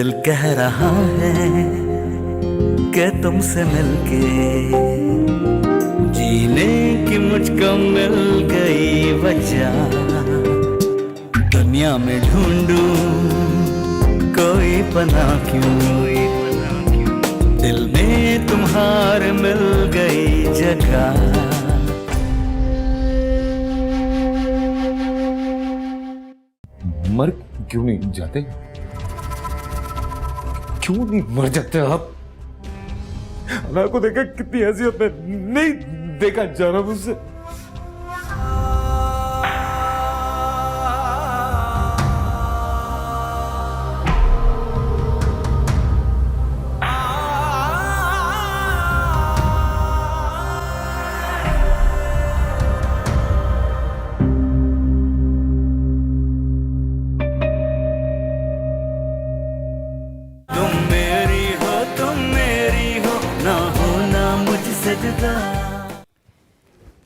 दिल कह रहा है कि तुमसे मिलके जीने की मुझको मिल गई वजह। दुनिया में ढूंढूं कोई पनाह क्यों, दिल में तुम्हारे मिल गई जगह। मर क्यों नहीं जाते? क्यों नहीं मर जाते आप? अनार को देखा कितनी हैसियत में नहीं देखा जाना मुझसे।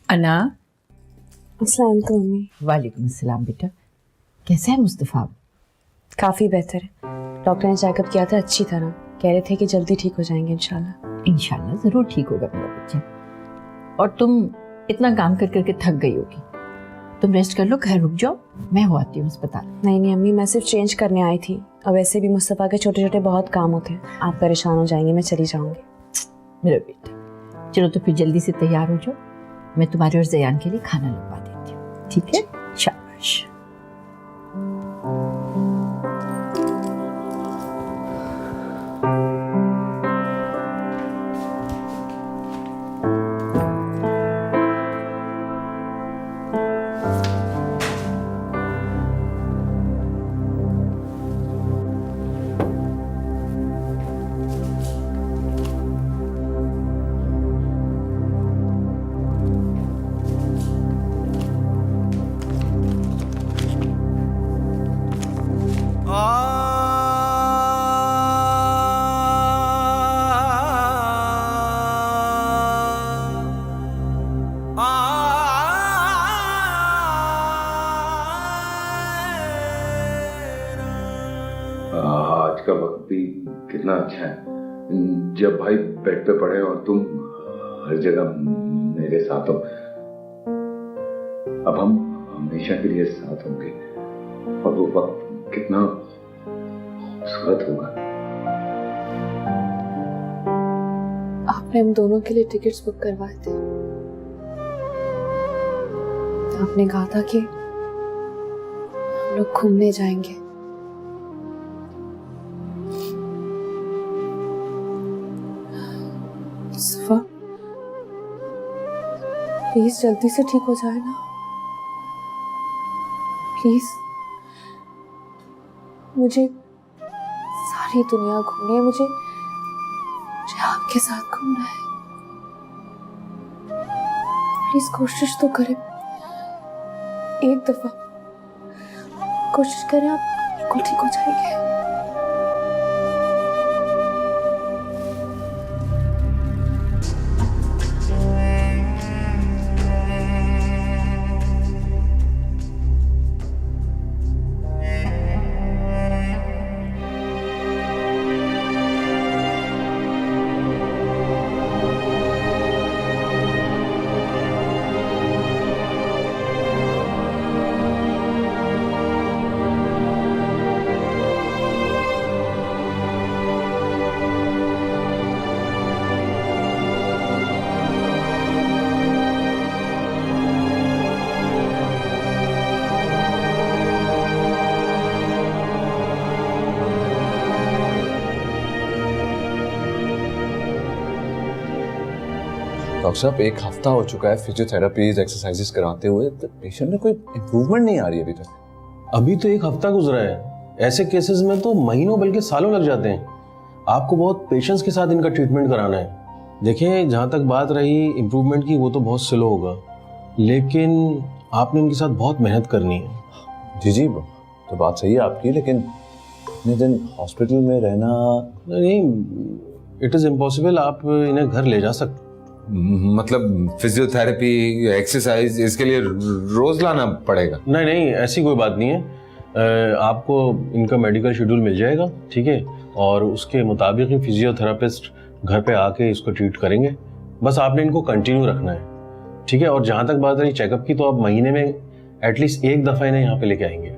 अना। अस्सलाम वालेकुम मम्मी। वालेकुम अस्सलाम बेटा, कैसा है मुस्तफ़ा? काफ़ी बेहतर है, डॉक्टर ने चेकअप किया था अच्छी तरह, कह रहे थे कि जल्दी ठीक हो जाएंगे इंशाल्लाह। इंशाल्लाह ज़रूर ठीक होगा मेरा बच्चा। और तुम इतना काम कर करके थक गई होगी, तुम रेस्ट कर लो, घर रुक जाओ, मैं हो आती हूँ अस्पताल। नहीं नहीं अम्मी, मैं सिर्फ चेंज करने आई थी, अब वैसे भी मुस्तफ़ा के छोटे छोटे बहुत काम होते हैं, आप परेशान हो जाएंगे, मैं चली जाऊँगी। मेरा बेटा चलो तो फिर जल्दी से तैयार हो जाओ, मैं तुम्हारे और ज़यान के लिए खाना लगवा देती हूँ, ठीक है? शाबाश। आज का वक्त भी कितना अच्छा है, जब भाई बेड पे पड़े और तुम हर जगह मेरे साथ हो। अब हम हमेशा के लिए साथ होंगे और वो वक्त कितना खूबसूरत होगा। आपने हम दोनों के लिए टिकट्स बुक करवाए थे, तो आपने कहा था कि हम लोग घूमने जाएंगे। मुस्तफ़ा प्लीज जल्दी से ठीक हो जाए ना, प्लीज। मुझे सारी दुनिया घूमनी है, मुझे आपके साथ घूमना है। प्लीज कोशिश तो करें, एक दफा कोशिश करें, आप बिल्कुल ठीक हो जाएंगे। डॉक्टर साहब, एक हफ्ता हो चुका है फिजियोथेरेपीज एक्सरसाइजेस कराते हुए, तो पेशेंट में कोई इम्प्रूवमेंट नहीं आ रही अभी तक। अभी तो एक हफ्ता गुजरा है, ऐसे केसेस में तो महीनों बल्कि सालों लग जाते हैं। आपको बहुत पेशेंस के साथ इनका ट्रीटमेंट कराना है। देखिए, जहाँ तक बात रही इम्प्रूवमेंट की, वो तो बहुत स्लो होगा, लेकिन आपने इनके साथ बहुत मेहनत करनी है। जी जी, तो बात सही है आपकी, लेकिन इतने दिन हॉस्पिटल में रहना नहीं, इट इज़ इम्पॉसिबल। आप इन्हें घर ले जा सकते, मतलब फिजियोथेरेपी एक्सरसाइज इसके लिए रोज लाना पड़ेगा? नहीं नहीं, ऐसी कोई बात नहीं है। आपको इनका मेडिकल शेड्यूल मिल जाएगा, ठीक है? और उसके मुताबिक ही फिजियोथेरापिस्ट घर पे आके इसको ट्रीट करेंगे। बस आपने इनको कंटिन्यू रखना है, ठीक है? और जहाँ तक बात रही चेकअप की, तो आप महीने में एटलीस्ट एक दफ़ा इन्हें यहाँ पे लेके आएंगे।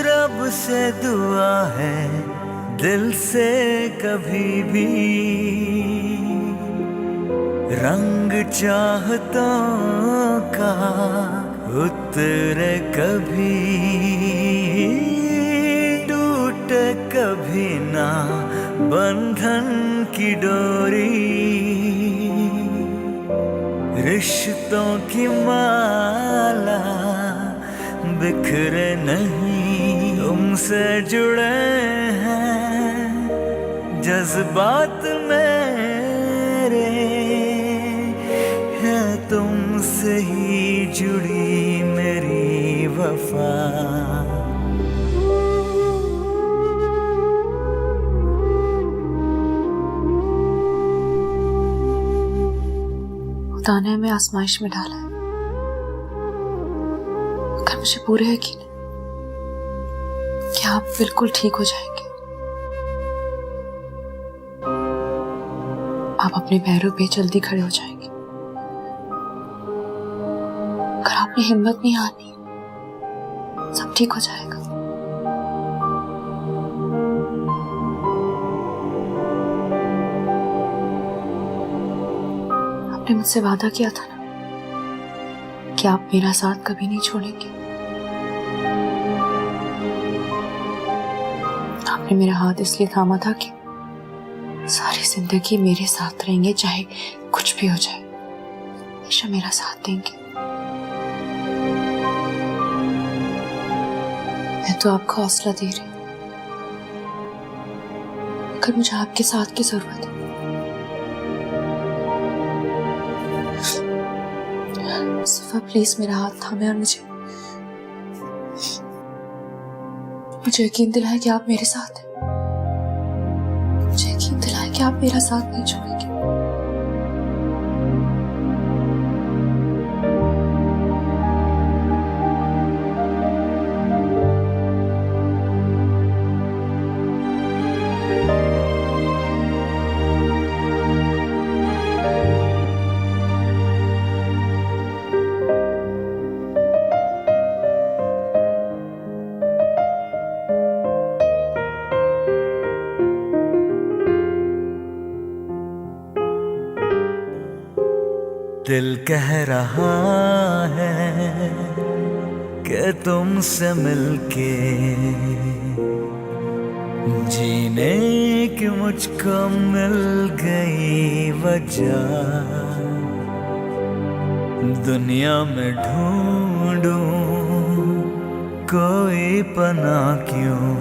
रब से दुआ है दिल से कभी भी रंग चाहतों का उतरे कभी, टूटे कभी ना बंधन की डोरी, रिश्तों की माला बिखरे नहीं, तुमसे जुड़े हैं जज्बात मेरे, है तुमसे ही जुड़ी मेरी वफा। खुदा ने हमें आजमाइश में डाला है, मगर मुझे पूरा यकीन है कि आप बिल्कुल ठीक हो जाएंगे। आप अपने पैरों पे जल्दी खड़े हो जाएंगे। अगर आपने हिम्मत नहीं हारनी, सब ठीक हो जाएगा। आपने मुझसे वादा किया था ना कि आप मेरा साथ कभी नहीं छोड़ेंगे। आपने मेरा हाथ इसलिए थामा था कि सारी जिंदगी मेरे साथ रहेंगे, चाहे कुछ भी हो जाए, हमेशा मेरा साथ देंगे। मैं तो आपको हौसला दे रही हूं, मगर मुझे आपके साथ की जरूरत है। सफा प्लीज मेरा हाथ थामे और मुझे यकीन दिलाए कि आप मेरे साथ हैं। मुझे यकीन दिलाए कि आप मेरा साथ नहीं छोड़ेंगे। दिल कह रहा है कि तुमसे मिलके जीने की मुझको मिल गई वजह, दुनिया में ढूंढूं कोई पनाह क्यों,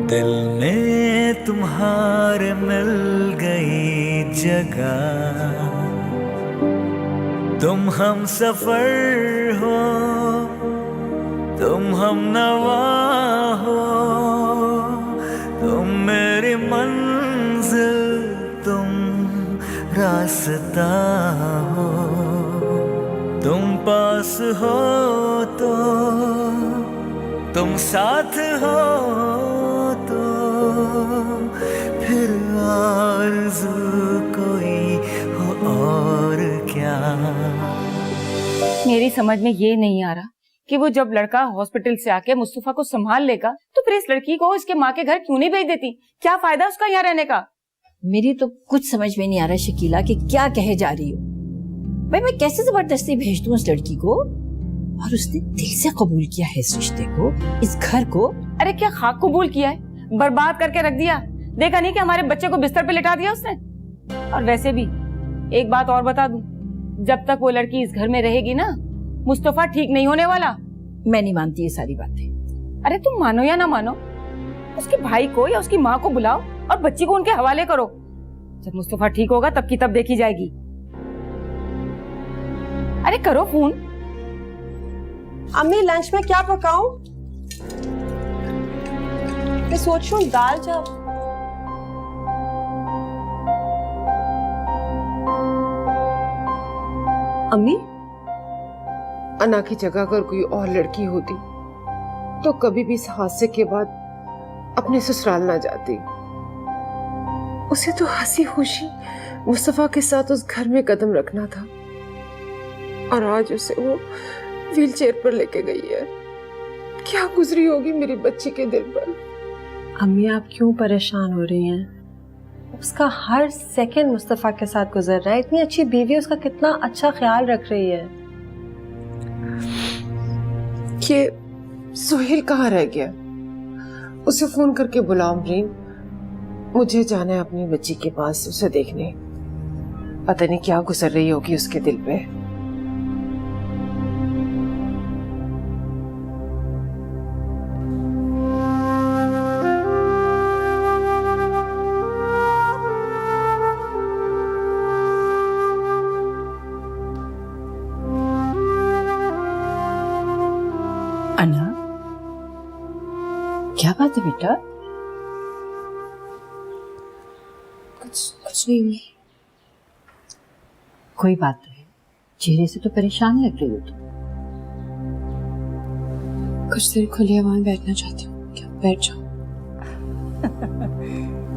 दिल में तुम्हारे मिल गई जगह। तुम हम सफर हो, तुम हम नवा हो, तुम मेरी मंजिल, तुम रास्ता हो, तुम पास हो तो, तुम साथ हो तो, फिर आरज़ू कोई हो और क्या। मेरी समझ में ये नहीं आ रहा कि वो जब लड़का हॉस्पिटल से आके मुस्तफा को संभाल लेगा तो फिर इस लड़की को इसके माँ के घर क्यों नहीं भेज देती? क्या फायदा उसका यहाँ रहने का? मेरी तो कुछ समझ में नहीं आ रहा शकीला कि क्या कहे जा रही हो। भाई मैं कैसे जबरदस्ती भेज दूं उस लड़की को? और उसने दिल से कबूल किया है इस रिश्ते को, इस घर को। अरे क्या खाक कबूल किया है, बर्बाद करके रख दिया। देखा नहीं कि हमारे बच्चे को बिस्तर पे लिटा दिया उसने। और वैसे भी एक बात और बता दूं, जब तक वो लड़की इस घर में रहेगी ना, मुस्तफा ठीक नहीं होने वाला। मैं नहीं मानती ये सारी बातें। अरे तुम मानो या ना मानो, उसके भाई को या उसकी माँ को बुलाओ और बच्ची को उनके हवाले करो। जब मुस्तफा ठीक होगा तब की तब देखी जाएगी। अरे करो फोन। अम्मी लंच में क्या पकाऊं? मैं सोच रही हूँ दाल चावल। अम्मी, अना की जगह अगर कोई और लड़की होती तो कभी भी इस हादसे के बाद अपने ससुराल ना जाती। उसे तो हंसी खुशी मुस्तफा के साथ उस घर में कदम रखना था, और आज उसे वो व्हीलचेयर पर लेके गई है। क्या गुजरी होगी मेरी बच्ची के दिल पर। अम्मी आप क्यों परेशान हो रही हैं? उसका हर सेकंड मुस्तफा के साथ गुजर रहा है। इतनी अच्छी बीवी, उसका कितना अच्छा ख्याल रख रही है। ये सोहेल कहाँ रह गया? उसे फोन करके बुलाओ अमरीन। मुझे जाना है अपनी बच्ची के पास उसे देखने। पता नहीं क्या गुजर रही होगी उसके दिल पे। अना, क्या बात है बेटा? कुछ नहीं। कोई बात तो है, चेहरे से तो परेशान लग रही हो तुम। कुछ देर खुली हवा में बैठना चाहती हूँ, क्या बैठ जाओ?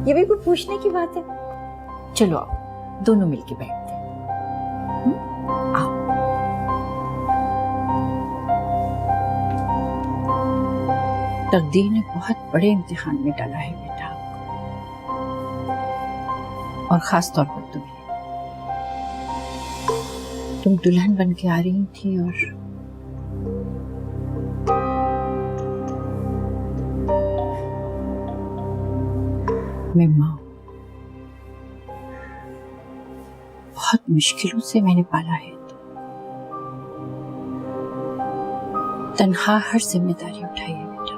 ये भी कोई पूछने की बात है? चलो आओ, दोनों मिलके बैठते हैं। आओ। तकदीर ने बहुत बड़े इम्तिहान में डाला है बेटा आपको, और खास तौर पर तुम्हें। तुम दुल्हन बन के आ रही थी और मैं माँ, बहुत मुश्किलों से मैंने पाला है। तन्हा हर जिम्मेदारी उठाई है बेटा।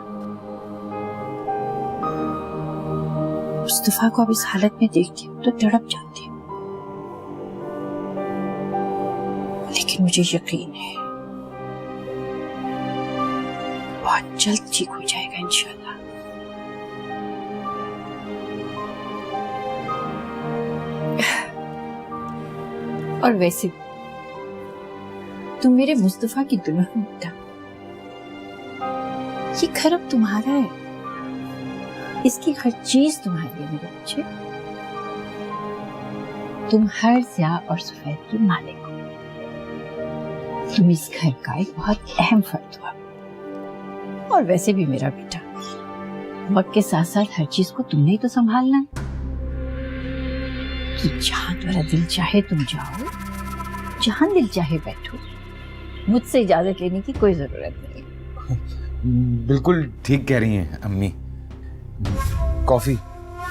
मुस्तफा को अब इस हालत में देखती हूँ तो तड़प जाती हूँ, लेकिन मुझे यकीन है बहुत जल्द ठीक हो जाएगा इंशाल्लाह। और वैसे तुम मेरे मुस्तफा की दुल्हन बेटा। ये घर अब तुम्हारा है, इसकी हर चीज तुम्हारी है मेरे बच्चे। तुम हर ज़िया और सफेद की मालिक हो। तुम इस घर का एक बहुत अहम फर्द हो। और वैसे भी मेरा बेटा, वक्त के साथ साथ हर चीज को तुमने ही तो संभालना है। तो जहां तुम्हारा दिल चाहे तुम जाओ, जहां दिल चाहे बैठो। मुझसे इजाजत लेने की कोई जरूरत नहीं। बिल्कुल ठीक कह रही हैं अम्मी। कॉफी?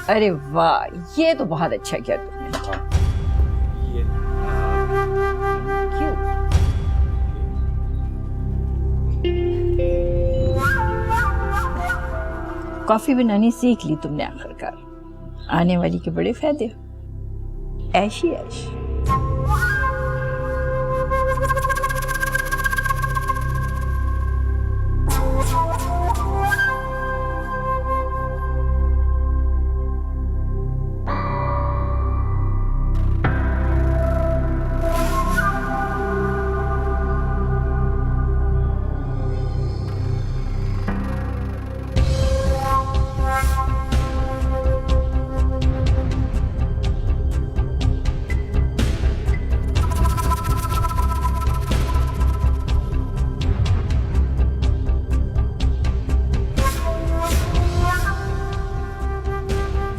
अरे वाह, ये तो बहुत अच्छा किया तुमने। क्यों? कॉफी बनानी सीख ली तुमने आखिरकार। आने वाली के बड़े फायदे। ऐश ही ऐश।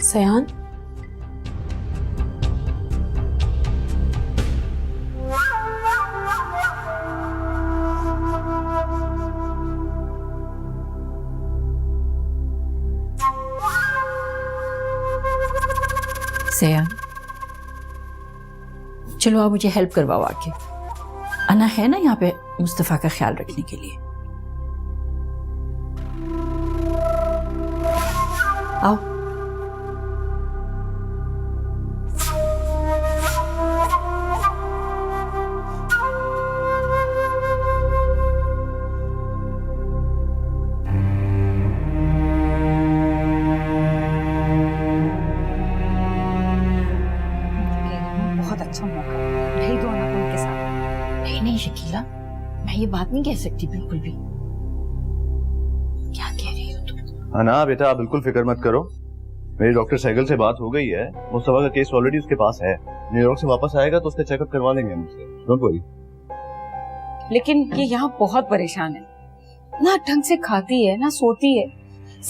सयान, सयान, चलो आप मुझे हेल्प करवाओ आके। अना है ना यहाँ पे मुस्तफा का ख्याल रखने के लिए। आओ। बहुत अच्छा मौका भेज दो अना को उनके साथ। नहीं शकीला, मैं ये बात नहीं कह सकती बिल्कुल भी। क्या कह रही हो तुम? ना बेटा, आप बिल्कुल फिक्र मत करो। मेरी डॉक्टर सहगल से बात हो गई है। मुस्तफा का केस ऑलरेडी उसके पास है। न्यूयॉर्क से वापस आएगा तो उसका चेकअप करवा लेंगे हम उससे, डोंट वरी। लेकिन ये यहाँ बहुत परेशान है, ना ढंग से खाती है ना सोती है,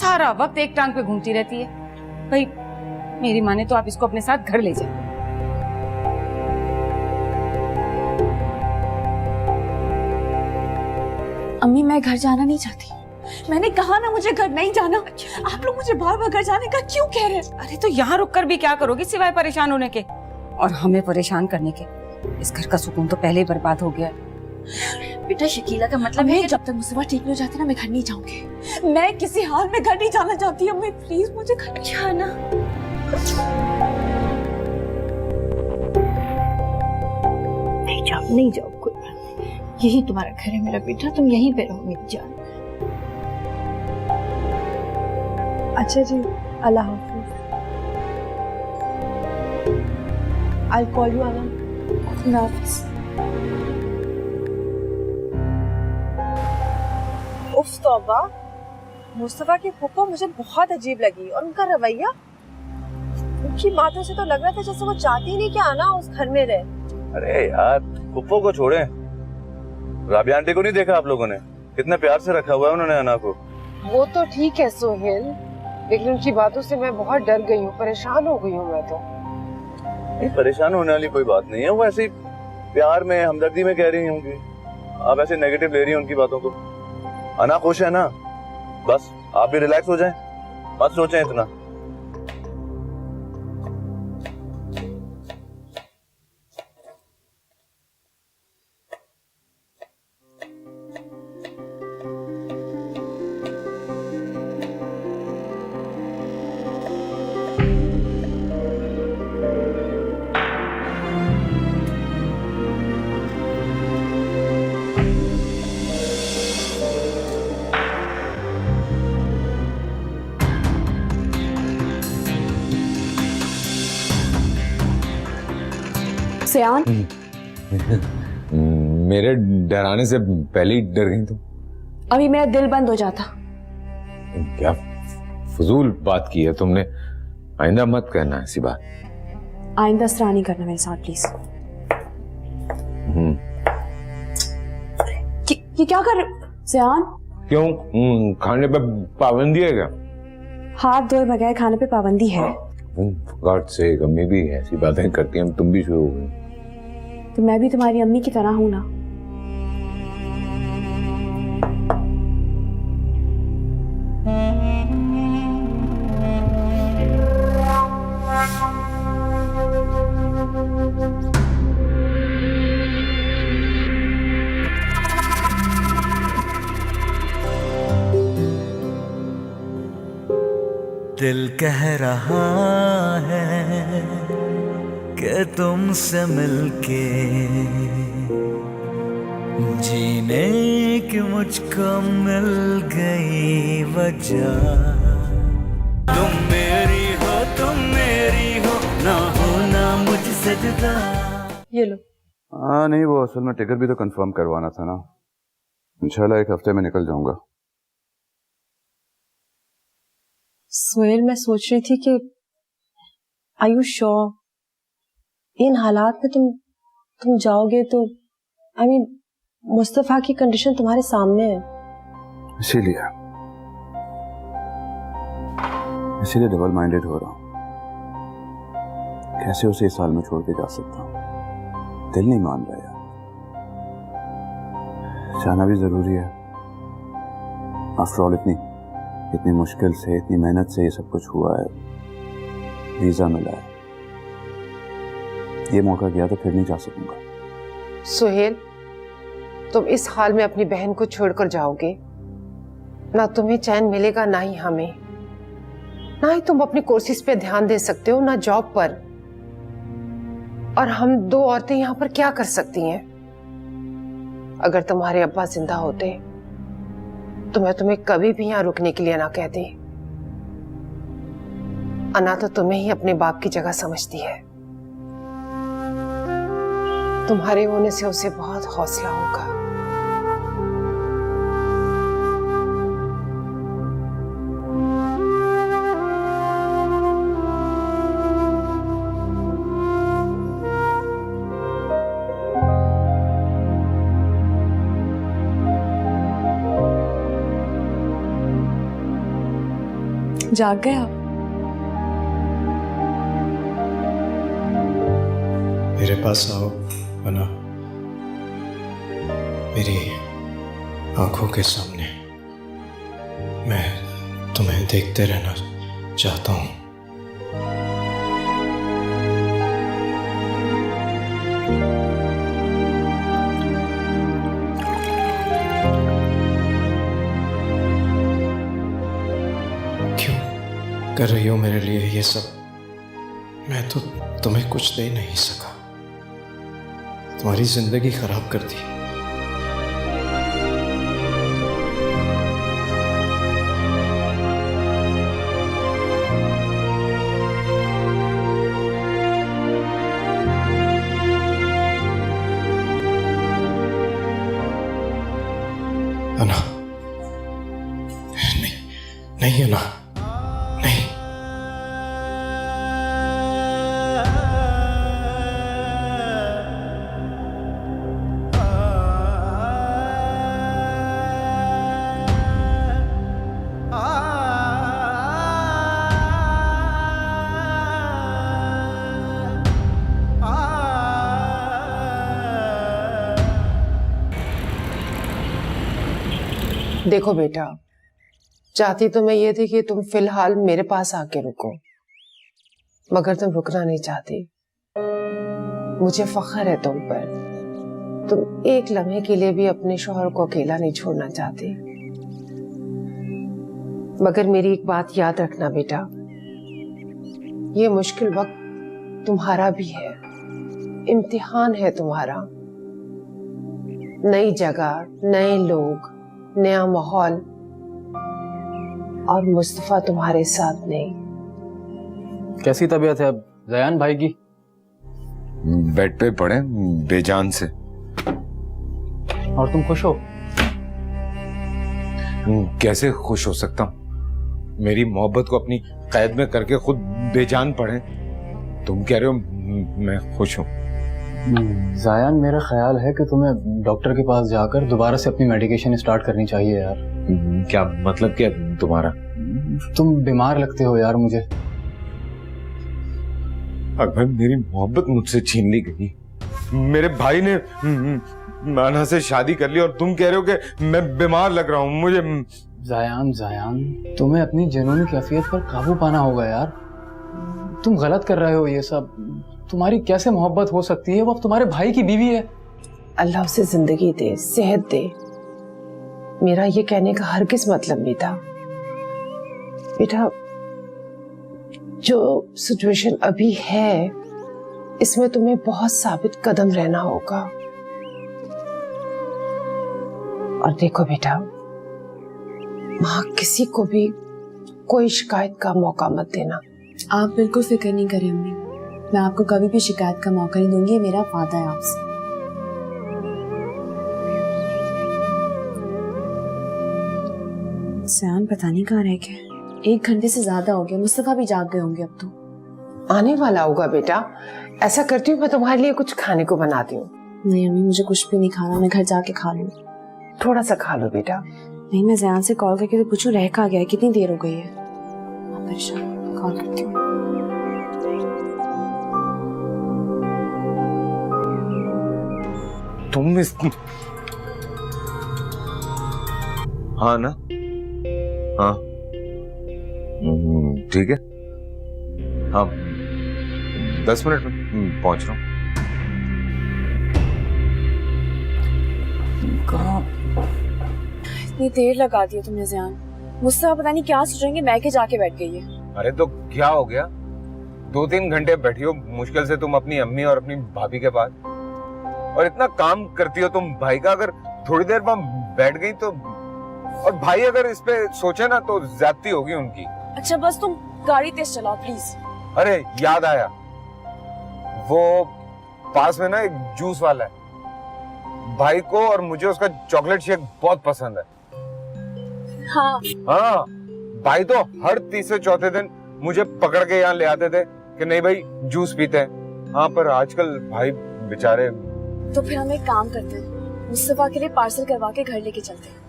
सारा वक्त एक टांग पे घूमती रहती है। भाई मेरी माने तो आप इसको अपने साथ घर ले जाए। अम्मी मैं घर जाना नहीं चाहती। मैंने कहा ना मुझे घर नहीं जाना। आप लोग मुझे बार बार घर जाने का क्यों कह रहे हैं? अरे तो यहाँ रुक कर भी क्या करोगी सिवाय परेशान होने के और हमें परेशान करने के। इस घर का सुकून तो पहले ही बर्बाद हो गया। बेटा शकीला का मतलब है जब तक मुस्तफा ठीक नहीं हो जाता ना मैं घर नहीं जाऊंगी। मैं किसी हाल में घर नहीं जाना चाहती। अम्मी प्लीज मुझे घर नहीं जाना। नहीं जाओ कोई बात नहीं, यही तुम्हारा घर है मेरा बेटा, तुम यहीं पे रहो मेरी जान। अच्छा जी, अल्लाह हाफिज। I'll call you आना। खुदा हाफिज। उफ तौबा, मुस्तफा की फूफा मुझे बहुत अजीब लगी और उनका रवैया, उनकी बातों से तो लग रहा था जैसे वो चाहती नहीं कि आना उस घर में रहे। अरे यार, फुप्पो को छोड़े, राबिया आंटी को नहीं देखा आप लोगों ने? कितने प्यार से रखा हुआ है उन्होंने अना को। वो तो ठीक है सोहेल, लेकिन उनकी बातों से मैं बहुत डर गई हूँ, परेशान हो गई हूँ मैं तो। नहीं, परेशान होने वाली कोई बात नहीं है। वो ऐसे प्यार में हमदर्दी में कह रही होंगी, आप ऐसे नेगेटिव ले रही हैं उनकी बातों को। अना खुश है ना, बस आप भी रिलैक्स हो जाएं, मत सोचें इतना। सयान मेरे डराने से पहले ही डर गई तुम। अभी मेरा दिल बंद हो जाता। क्या फजूल बात की है तुमने, आइंदा मत करना ऐसी बात। आइंदा इस तरह नहीं करना मेरे साथ प्लीज। ये क्या कर सयान? क्यों, खाने पे पाबंदी है क्या? हाथ धोए बगैर खाने पे पाबंदी है। गॉड से अम्मी भी ऐसी बातें करती हैं, तुम भी शुरू हो गई। तो मैं भी तुम्हारी अम्मी की तरह हूं ना। दिल कह रहा है कि तुमसे मिलके जीने की मुझको मिल गई वजह। तुम मेरी हो ना होना मुझसे जुदा। ये लो। हाँ नहीं, वो असल में टिकट भी तो कंफर्म करवाना था ना। इंशाल्लाह एक हफ्ते में निकल जाऊंगा। सोहेल, मैं सोच रही थी कि आर यू श्योर इन हालात में तुम जाओगे तो आई मीन मुस्तफा की कंडीशन तुम्हारे सामने है। इसीलिए डबल माइंडेड हो रहा हूँ। कैसे उसे इस साल में छोड़ के जा सकता हूँ? दिल नहीं मान रहा यार। जाना भी जरूरी है। आफ्टर ऑल इतनी मुश्किल से, इतनी मेहनत से ये सब कुछ हुआ है, वीजा मिला है। ये मौका गया तो फिर नहीं जा सकूंगा। सुहेल, तुम इस हाल में अपनी बहन को छोड़कर जाओगे, ना तुम्हें चैन मिलेगा ना ही हमें। ना ही तुम अपनी कोर्सेज पे ध्यान दे सकते हो, ना जॉब पर। और हम दो औरतें यहाँ पर क्या कर सकती हैं? अगर तुम्हारे अब्बा जिंदा होते तो मैं तुम्हें कभी भी यहाँ रुकने के लिए ना कहती। अना तो तुम्हें ही अपने बाप की जगह समझती है। तुम्हारे होने से उसे बहुत हौसला होगा। जाग गए आप? मेरे पास आओ अना, मेरी आंखों के सामने। मैं तुम्हें देखते रहना चाहता हूँ। क्यों कर रही हो मेरे लिए ये सब? मैं तो तुम्हें कुछ दे नहीं सका, तुम्हारी जिंदगी खराब कर दी। अना, नहीं नहीं अना, नहीं। देखो बेटा, चाहती तो मैं ये थी कि तुम फिलहाल मेरे पास आके रुको, मगर तुम रुकना नहीं चाहती। मुझे फख्र है तुम पर। तुम एक लम्हे के लिए भी अपने शौहर को अकेला नहीं छोड़ना चाहती। मगर मेरी एक बात याद रखना बेटा, ये मुश्किल वक्त तुम्हारा भी है, इम्तिहान है तुम्हारा। नई जगह, नए लोग, नया माहौल, और मुस्तफा तुम्हारे साथ नहीं। कैसी तबीयत है अब जयान भाई की? बेड पे पड़े बेजान से। और तुम खुश हो? कैसे खुश हो सकता हूँ? मेरी मोहब्बत को अपनी कैद में करके खुद बेजान पड़े। तुम कह रहे हो मैं खुश हूँ? जायान, मेरा ख्याल है कि तुम्हें डॉक्टर के पास जाकर दोबारा से अपनी मेडिकेशन स्टार्ट करनी चाहिए यार। क्या मतलब क्या तुम्हारा? तुम बीमार लगते हो यार मुझे। अकबर, मेरी मोहब्बत मुझसे छीन ली गई। मेरे भाई ने अना से शादी कर ली और तुम कह रहे हो कि मैं बीमार लग रहा हूँ। मुझे जायान, तुम्हें अपनी जुनूनी कैफियत पर काबू पाना होगा यार। तुम गलत कर रहे हो ये सब। तुम्हारी कैसे मोहब्बत हो सकती है? वो अब तुम्हारे भाई की बीवी है। अल्लाह उसे जिंदगी दे, सेहत दे। मेरा ये कहने का हरगिज़ मतलब नहीं था बेटा। जो सिचुएशन अभी है, इसमें तुम्हें बहुत साबित कदम रहना होगा। और देखो बेटा, वहां किसी को भी कोई शिकायत का मौका मत देना। आप बिल्कुल फिक्र नहीं करें अम्मी, मैं आपको कभी भी शिकायत का मौका नहीं दूंगी। मेरा वादा है आपसे। सयान पता नहीं कहाँ रह गए। 1 घंटे से ज्यादा हो गया। मुस्तफा भी जाग गए होंगे अब तो। आने वाला होगा बेटा। ऐसा करती हूँ, मैं तुम्हारे लिए कुछ खाने को बनाती हूँ। नहीं अम्मी, मुझे कुछ भी नहीं खाना, मैं घर जाके खा लूँ। थोड़ा सा खा लो बेटा। नहीं, मैं जयान से कॉल करके तो पूछूं रह कहाँ गया, कितनी देर हो गई है। आप परेशान, कॉल करती हूँ। तुम इस हाँ ना? हाँ ठीक है। हाँ 10 मिनट में पहुंच रहा हूँ। कहाँ? इतनी देर लगा दी है तुमने ज़ियान। मुझसे पता नहीं क्या सोचेंगे, मैं के जाके बैठ गई है। अरे तो क्या हो गया, 2-3 घंटे बैठी हो मुश्किल से तुम अपनी अम्मी और अपनी भाभी के पास, और इतना काम करती हो तुम भाई का, अगर थोड़ी देर में बैठ गई तो, और भाई अगर इस पे सोचे ना तो ज्यादती होगी उनकी। अच्छा बस तुम गाड़ी तेज चलाओ प्लीज। अरे याद आया, वो पास में ना एक जूस वाला है, भाई को और मुझे उसका चॉकलेट शेक बहुत पसंद है। हाँ हाँ, भाई तो हर तीसरे चौथे दिन मुझे पकड़ के यहाँ ले आते थे कि नहीं भाई जूस पीते हैं। हाँ पर आजकल भाई बेचारे। तो फिर हम एक काम करते हैं, मुस्तफा के लिए पार्सल करवा के घर लेके चलते हैं।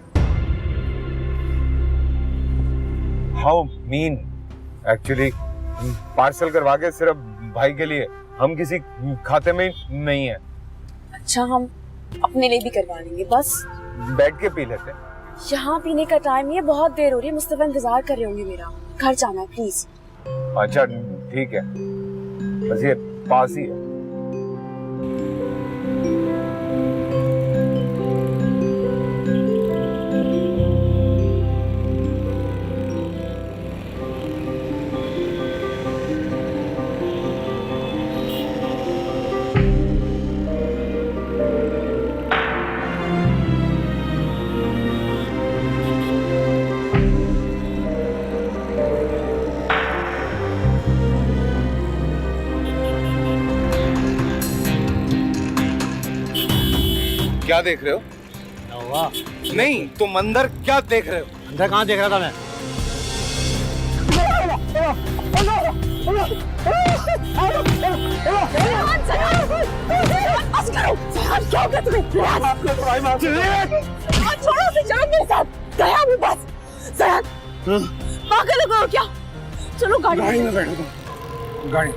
हाउ मीन, एक्चुअली पार्सल करवा के सिर्फ भाई के लिए, हम किसी खाते में नहीं है। अच्छा हम अपने लिए भी करवा लेंगे, बस बैठ के पी लेते हैं। यहाँ पीने का टाइम नहीं है, बहुत देर हो रही है, मुस्तफा इंतजार कर रहे होंगे मेरा, घर जाना है प्लीज। अच्छा ठीक है, बस ये पास ही है। क्या देख रहे हो? नहीं, तुम अंदर क्या देख रहे हो? अंदर कहाँ देख रहा था मैं? पागल हो क्या? चलो गाड़ी में बैठो तुम, गाड़ी।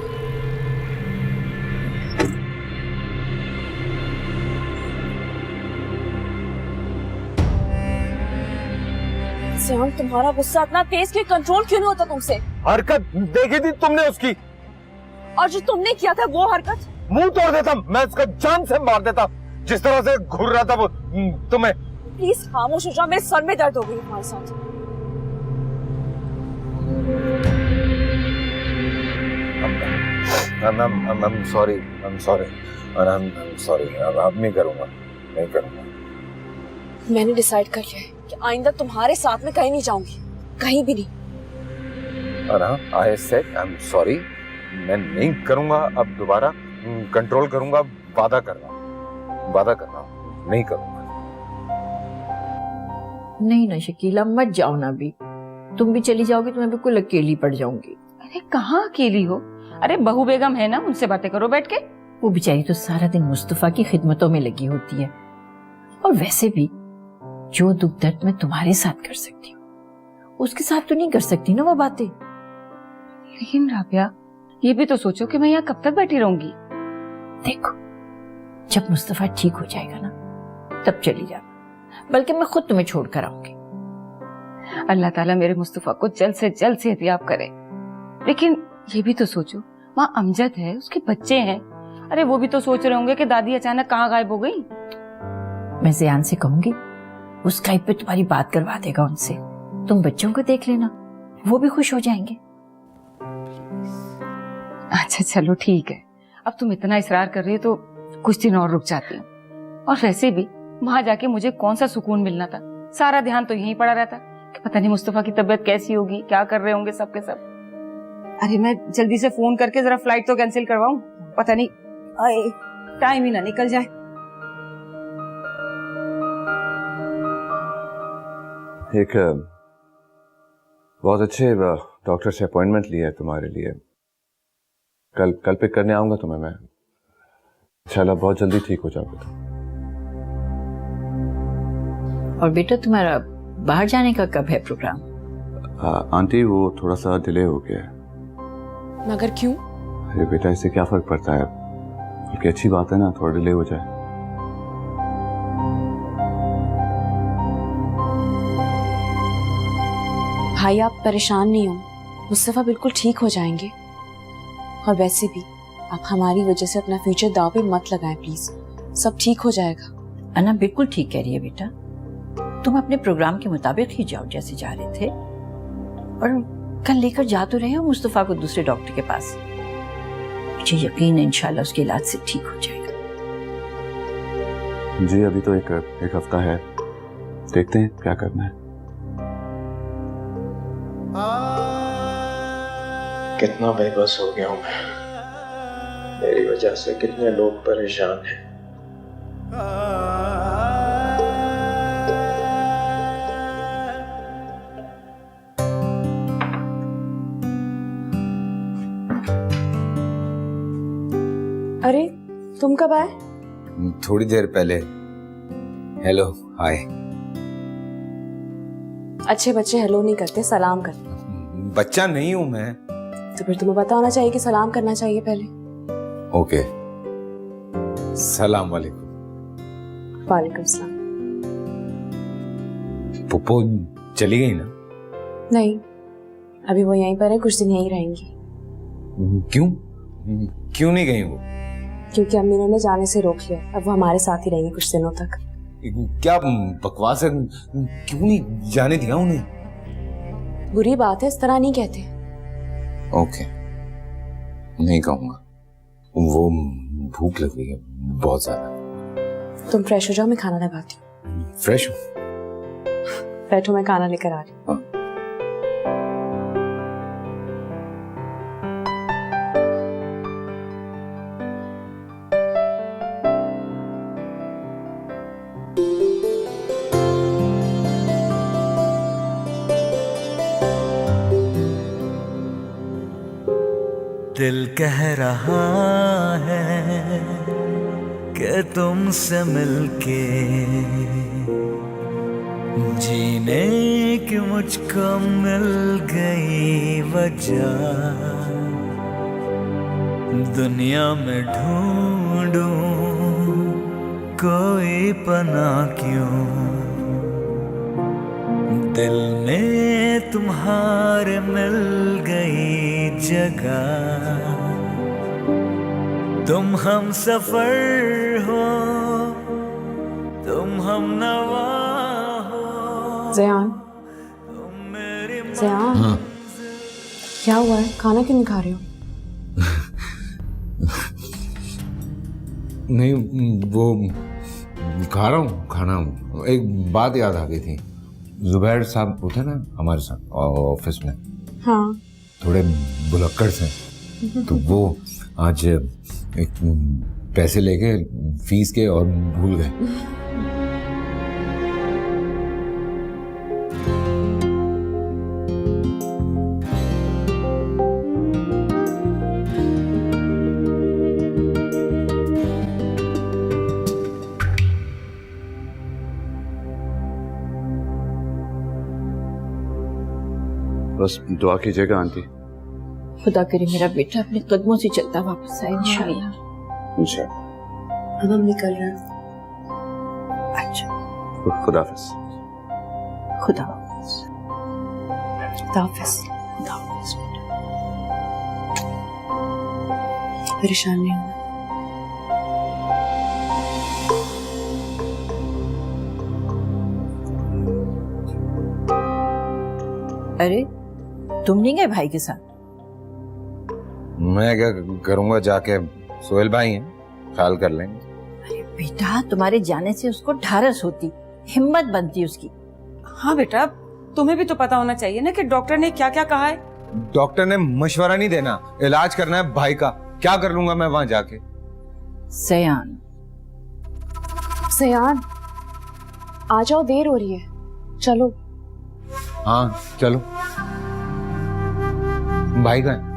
सियान तुम्हारा गुस्सा इतना तेज कि कंट्रोल क्यों नहीं होता तुमसे? हरकत देखी थी तुमने उसकी, और जो तुमने किया था वो हरकत? मुंह तोड़ देता मैं इसका, जान से मार देता, जिस तरह से घूर रहा था वो तुम्हें। प्लीज खामोश हो जाओ, मेरे सर में दर्द हो गई तुम्हारे साथ। I'm sorry, I'm sorry, I'm sorry, अब नहीं करूँगा, नहीं करूँगा। मैंने डिसाइड कर लिया है कि आइंदा तुम्हारे साथ में कहीं नहीं जाऊंगी, कहीं भी नहीं। I said I'm sorry, मैं नहीं करूँगा अब दोबारा, कंट्रोल करूँगा, वादा कर रहा हूँ, नहीं करूँगा। नहीं ना शकीला, मत जाओ ना भी, तुम भी चली जाओगी तो मैं बिल्कुल अकेली पड़ जाऊंगी। अरे कहाँ अकेली हो? अरे बहू बेगम है ना, उनसे बातें करो बैठ के। वो बेचारी तो सारा दिन मुस्तफा की खिदमतों में लगी होती है, और वैसे भी जो दुख दर्द मैं तुम्हारे साथ कर सकती हूँ उसके साथ तो नहीं कर सकती ना वो बातें। लेकिन राबिया, ये भी तो सोचो कि मैं यहाँ कब तक बैठी रहूंगी। देखो, जब मुस्तफा ठीक हो जाएगा ना तब चली जाना, बल्कि मैं खुद तुम्हें छोड़ कर आऊंगी। अल्लाह ताला मेरे मुस्तफा को जल्द से जल्द सेहतियाब करे। लेकिन ये भी तो सोचो, वहाँ अमजद है, उसके बच्चे हैं, अरे वो भी तो सोच रहे होंगे कि दादी अचानक कहाँ गायब हो गई। मैं ज़ियान से कहूंगी, वो स्काइप पे तुम्हारी बात करवा देगा उनसे, तुम बच्चों को देख लेना, वो भी खुश हो जाएंगे। अच्छा चलो ठीक है, अब तुम इतना इसरार कर रही हो तो कुछ दिन और रुक जाती हूँ। और वैसे भी वहां जाके मुझे कौन सा सुकून मिलना था, सारा ध्यान तो यहीं पड़ा रहता कि पता नहीं मुस्तफा की तबीयत कैसी होगी, क्या कर रहे होंगे सब के सब। अरे मैं जल्दी से फोन करके जरा फ्लाइट तो कैंसिल करवाऊं, पता नहीं टाइम ही ना निकल जाए। एक बहुत अच्छे डॉक्टर से अपॉइंटमेंट लिया है तुम्हारे लिए, कल पिक करने आऊंगा तुम्हें मैं, इंशाल्लाह बहुत जल्दी ठीक हो जाओगे तुम। और बेटा तुम्हारा बाहर जाने का कब है प्रोग्राम? आंटी वो थोड़ा सा डिले हो गया है। मगर क्यों? अरे बेटा इससे क्या फर्क पड़ता है, बल्कि अच्छी बात है ना, थोड़ा डिले हो जाए। भाई आप परेशान नहीं हो, मुस्तफा बिल्कुल ठीक हो जाएंगे। और वैसे भी आप हमारी वजह से अपना फ्यूचर दांव पे मत लगाएं प्लीज, सब ठीक हो जाएगा। अना बिल्कुल ठीक कह रही है बेटा, तुम अपने प्रोग्राम के मुताबिक ही जाओ जैसे जा रहे थे, और कल लेकर जा तो रहे हो मुस्तफा को दूसरे डॉक्टर के पास। मुझे यकीन है इंशाल्लाह उसके इलाज से ठीक हो जाएगा। जी अभी तो एक हफ्ता है, देखते हैं क्या करना है। कितना बेबस हो गया हूं मैं, मेरी वजह से कितने लोग परेशान हैं। अरे तुम कब आए? थोड़ी देर पहले। Hello hi. अच्छे बच्चे हेलो नहीं करते, सलाम करते। बच्चा नहीं हूं मैं। तो फिर तुम्हें पता होना चाहिए कि सलाम करना चाहिए पहले। ओके, सलाम वालेकुम। वालेकुम सलाम। पुप्पो चली गई ना? नहीं, अभी वो यहीं पर है, कुछ दिन यहीं रहेंगी। क्यों क्यों नहीं गई वो? क्योंकि अम्मी ने जाने से रोक लिया, अब वो हमारे साथ ही रहेंगे कुछ दिनों तक। क्या बकवास है, क्यों नहीं जाने दिया उन्हें? बुरी बात है, इस तरह नहीं कहते। ओके, नहीं कहूंगा। वो भूख लग रही है बहुत ज्यादा। तुम फ्रेश हो जाओ, मैं खाना लगाती हूँ। फ्रेश हो? बैठो, मैं खाना लेकर आ रही हूँ। दिल कह रहा है कि तुमसे मिलके जीने की मुझको मिल गई वजह, दुनिया में ढूंढूं कोई पनाह क्यों, दिल में तुम्हारे मिल गई जगह, तुम हम सफर हो, तुम हम नवा हो। ज़यान, ज़यान, हाँ। क्या हुआ है? खाना क्यों नहीं खा रहे हो? नहीं, वो खा रहा हूँ खाना। एक बात याद आ गई थी। जुबैर साहब वो थे ना हमारे साथ ऑफिस में, हाँ। थोड़े बुलक्कड़ से, तो वो आज एक पैसे लेके फीस के और भूल गए। बस दुआ कीजिएगा आंटी। खुदा करे मेरा बेटा अपने कदमों से चलता वापस आए इंशाल्लाह। इंशाल्लाह। अब हम निकल रहे हैं। अच्छा, खुदा हाफिज। खुदा हाफिज। खुदा हाफिज। खुदा हाफिज बेटा। परेशान नहीं होना। अरे तुम नहीं गए भाई के साथ? मैं क्या करूंगा, जाके सोहेल भाई हैं, ख्याल कर लेंगे। अरे बेटा, तुम्हारे जाने से उसको ढारस होती, हिम्मत बनती उसकी। हाँ बेटा, तुम्हें भी तो पता होना चाहिए ना कि डॉक्टर ने क्या क्या कहा है। डॉक्टर ने मशवरा नहीं देना, इलाज करना है भाई का। क्या कर लूंगा मैं वहां जाके? ज़यान, ज़यान, आ जाओ, देर हो रही है, चलो। हाँ चलो। भाई का है?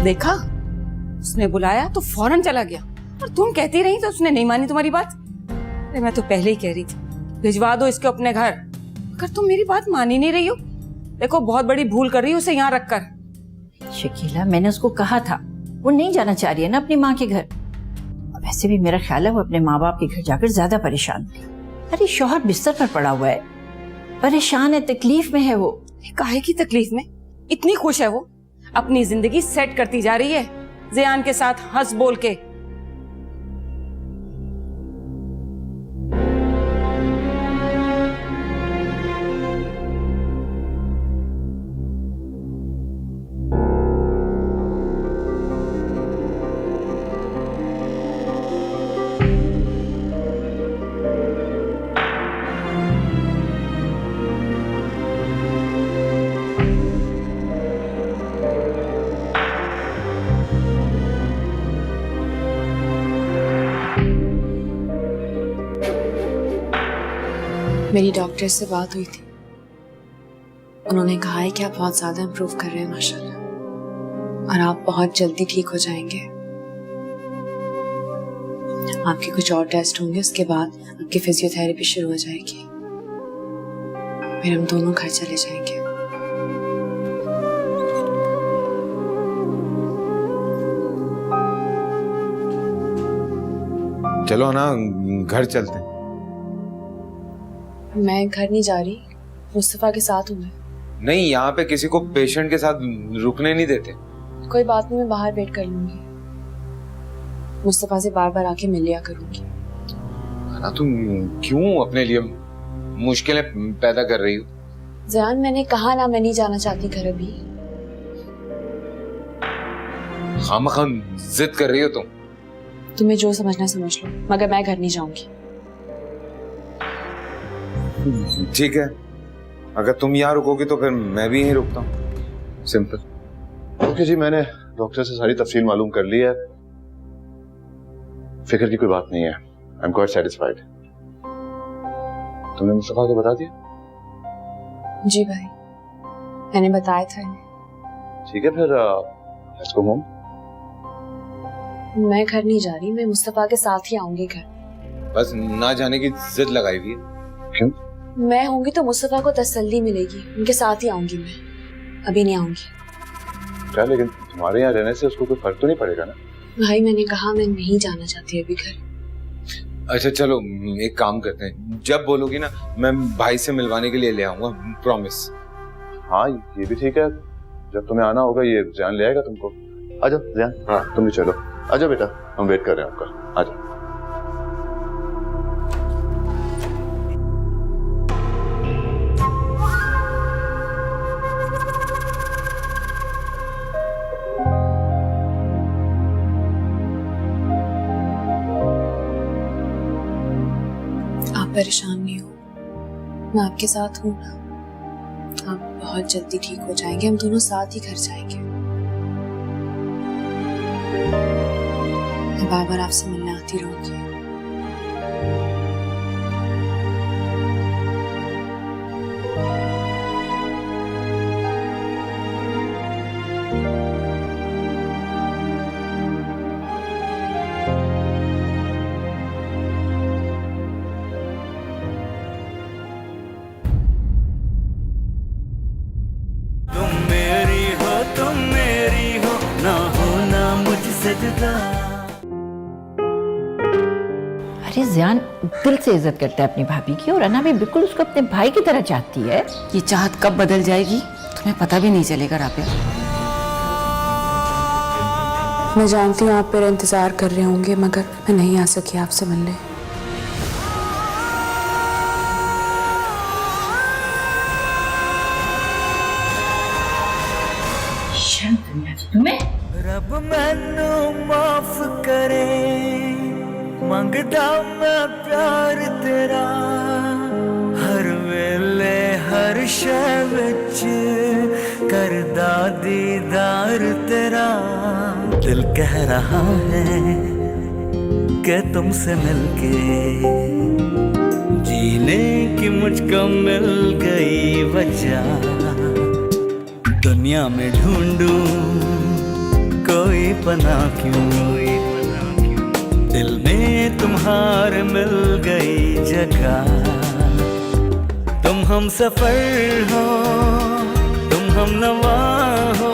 देखा, उसने बुलाया तो फौरन चला गया, और तुम कहती रही तो उसने नहीं मानी तुम्हारी बात। अरे मैं तो पहले ही कह रही थी भिजवा दो इसको अपने घर, अगर तुम मेरी बात मान ही नहीं रही हो। देखो बहुत बड़ी भूल कर रही हो उसे यहाँ रखकर। शकीला, मैंने उसको कहा था, वो नहीं जाना चाह रही है ना अपनी माँ के घर। वैसे भी मेरा ख्याल है वो अपने माँ बाप के घर जाकर ज्यादा परेशान थी। अरे शौहर बिस्तर पर पड़ा हुआ है, परेशान है, तकलीफ में है वो। काहे की तकलीफ में? इतनी खुश है वो, अपनी जिंदगी सेट करती जा रही है। जियान के साथ हंस बोल के। मेरी डॉक्टर से बात हुई थी, उन्होंने कहा है कि आप बहुत ज्यादा इम्प्रूव कर रहे हैं माशाल्लाह, और आप बहुत जल्दी ठीक हो जाएंगे। आपके कुछ और टेस्ट होंगे, उसके बाद आपकी फिजियोथेरेपी शुरू हो जाएगी, फिर हम दोनों घर चले जाएंगे। चलो ना, घर चलते हैं। मैं घर नहीं जा रही, मुस्तफा के साथ हूँ मैं। नहीं, यहाँ पे किसी को पेशेंट के साथ रुकने नहीं देते। कोई बात नहीं, मैं बाहर वेट कर लूंगी। मुस्तफा से बार बार आके मिल लिया करूंगी। ना तुम क्यों अपने लिए मुश्किलें पैदा कर रही हो? ज़यान, मैंने कहा ना मैं नहीं जाना चाहती घर अभी। खामखा जिद कर रही हो तुम। तुम्हें जो समझना समझ लो, मगर मैं घर नहीं जाऊंगी। ठीक है, अगर तुम यहाँ रुकोगी तो फिर मैं भी यहीं रुकता हूँ। सिंपल। ओके जी, मैंने डॉक्टर से सारी तफसील मालूम कर ली है, फिक्र की कोई बात नहीं है। I am quite satisfied. तुमने मुस्तफा को बता दिया? जी भाई, मैंने बताया था इन्हें। ठीक है, फिर लेट्स गो होम। मैं घर नहीं जा रही, मैं मुस्तफा के साथ ही आऊंगी घर। बस ना जाने की जिद लगाई हुई है। क्यों? मैं होंगी तो मुस्तफा को तसल्ली मिलेगी, उनके साथ ही आऊंगी मैं, अभी नहीं आऊंगी। क्या, लेकिन तुम्हारे यहाँ रहने से उसको कोई फर्क तो नहीं पड़ेगा ना? भाई, मैंने कहा मैं नहीं जाना चाहती अभी घर। अच्छा चलो, एक काम करते हैं, जब बोलोगी ना मैं भाई से मिलवाने के लिए ले आऊंगा, प्रॉमिस। हाँ, ये भी ठीक है। जब तुम्हें आना होगा ये ज़यान ले आएगा तुमको। आ जाओ ज़यान। हाँ, तुम भी चलो। आ जाओ बेटा, हम वेट कर रहे हैं आपका। आ जाओ। परेशान नहीं हो, मैं आपके साथ हूँ ना। आप बहुत जल्दी ठीक हो जाएंगे, हम दोनों साथ ही घर जाएंगे। मैं बार बार आपसे मिलने आती रहूंगी। अरे ज़यान दिल से इज्जत करता है अपनी भाभी की, और अना भी बिल्कुल उसको अपने भाई की तरह चाहती है। ये चाहत कब बदल जाएगी तुम्हें पता भी नहीं चलेगा राबिया। मैं जानती हूँ आप मेरा इंतजार कर रहे होंगे, मगर मैं नहीं आ सकी आपसे मिलने। शर्म नहीं आती तुम्हें? रब मैनू माफ करे, मंगदा मैं प्यार तेरा, हर वेले हर शय विच करदा दीदार तेरा। दिल कह रहा है कि तुमसे मिलके जीने की मुझको मिल गई वजह। दुनिया में ढूंढूं कोई पना क्यों, दिल में तुम्हारे मिल गई जगह। तुम हम सफर हो, तुम हम नवा हो,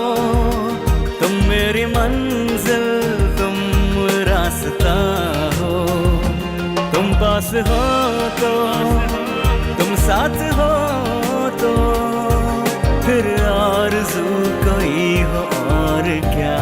तुम मेरी मंजिल, तुम रास्ता हो। तुम पास हो तो, तुम साथ हो तो, फिर आरज़ू कोई हो और क्या।